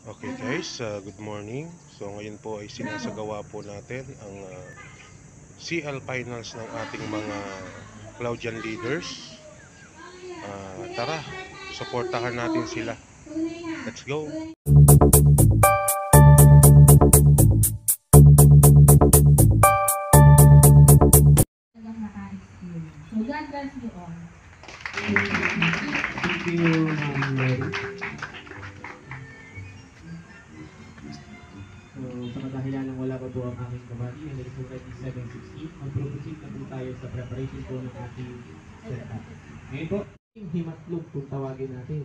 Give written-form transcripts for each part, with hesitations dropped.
Okay guys, good morning. So ngayon po ay sinasagawa po natin ang CL Finals ng ating mga Cloudian leaders. Tara, suportahan natin sila. Let's go! So God bless you all. Thank you, Ma'am Mary. So, sa kadahilan ng wala pa po ang aming kabati, and it is already 7:16, mag-proceed na po tayo sa preparation po ng ating setup. Ngayon po, yung himatlog kung tawagin natin.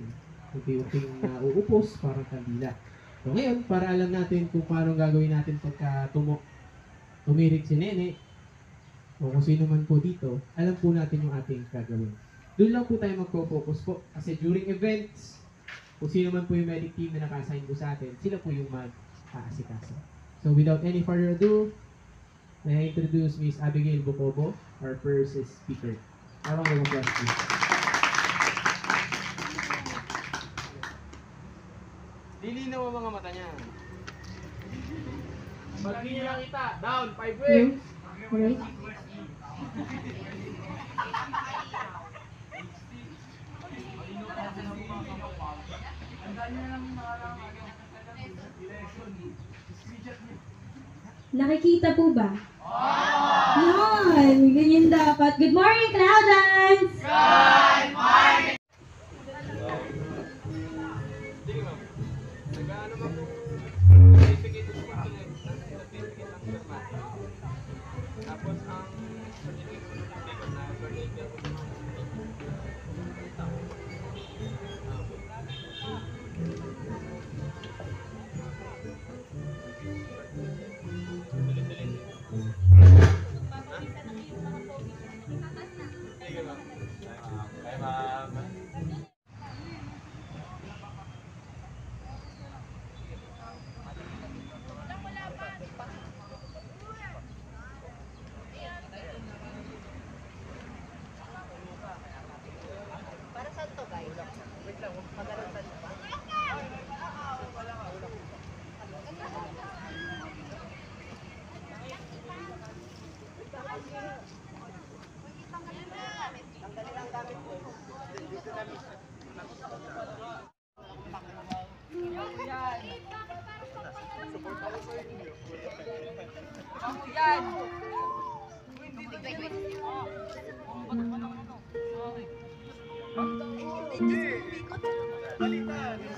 Unti-unting nauupos parang kandila. So ngayon, para alam natin kung paano gagawin natin pagka tumirik si Nene, o kung sino man po dito, alam po natin yung ating gagawin. Doon lang po tayo magpo-focus po. Kasi during events, kung sino man po yung medic team na naka-assign po sa atin, sila po yung mag-aasikaso. So without any further ado, may I introduce Miss Abigail Bocobo, our first speaker. A round of applause, please. Lilinaw ang mga mata niya. Pag hindi niya nakita, down, 5 waves. Alright. Nakikita po ba? Yan! Ganyan dapat. Good morning, Cloudlands! Good morning! Tapos ang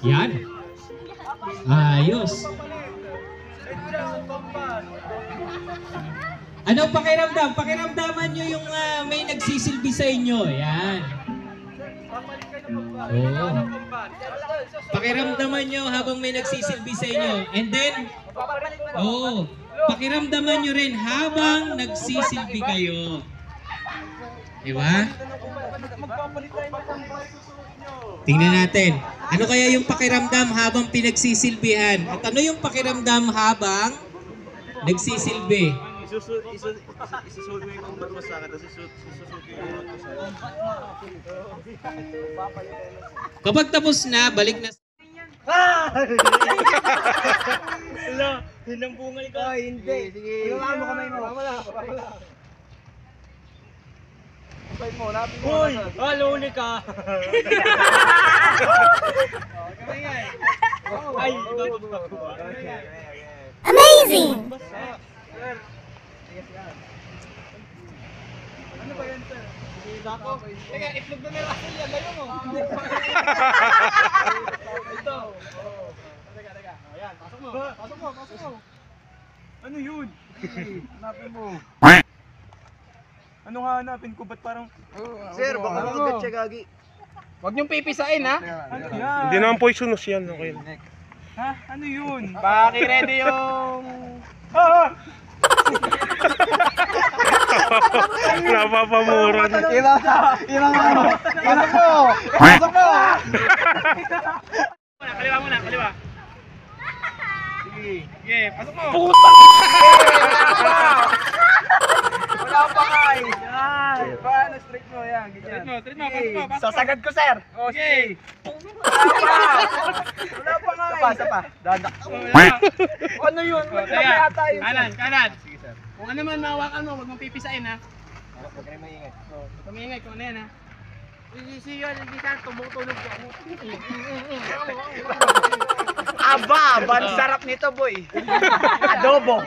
yan. Ayos. Anong pakiramdam? Pakiramdaman nyo yung may nagsisilbi sa inyo. Yan. Oo. Pakiramdaman nyo habang may nagsisilbi sa inyo. And then, pakiramdaman nyo rin habang nagsisilbi kayo. Diba? Tingnan natin. Ano kaya yung pakiramdam habang pinagsisilbihan? At ano yung pakiramdam habang nagsisilbi? Isusunod mo yung kumbat mo sa akin, tapos isusunod yung kumbat mo sa akin. Kapag tapos na, balik na. Hala, hinang bungal ka. Oh, hindi. Sige. Iwangan mo kamay mo. Wala. Kamay mo, napin mo. Uy! Luli ka. Kamay nga eh. Ay, Amazing! ano ba yan, sir? Dako. Teka, itlog na may Russell yan. Layo mo. Ito. Teka. Ayan, pasok mo. Pasok mo. Ano yun? Hanapin mo. Ano nga hanapin ko? Ba't parang... Sir, baka magat siya, gagi. Huwag niyong pipisain, ha? Ano yan? Hindi naman poisonous yan, okay. Ha? Ano yun? Paki-ready yung... Napapamura na. Pasok mo! Kaliwa muna. Sige, pasok mo! Puta! Wala pa nga eh. Yan. Paano straight mo yan? Ganyan. Straight mo, pasok mo, pasok mo. Sasagad ko, sir. Okay. Wala pa nga eh. Isa pa. Dadak. Ano yun? Wala pa Kaya, yata yun. kanan. Sige, sir. Kung ano man mahawakan mo, huwag mong pipisain ha. Huwag kayo maingay. Huwag kang maingay kung ano yan ha. Si yun, hindi ka tumutunog ka. Aba, ang sarap nito, boy. Adobo.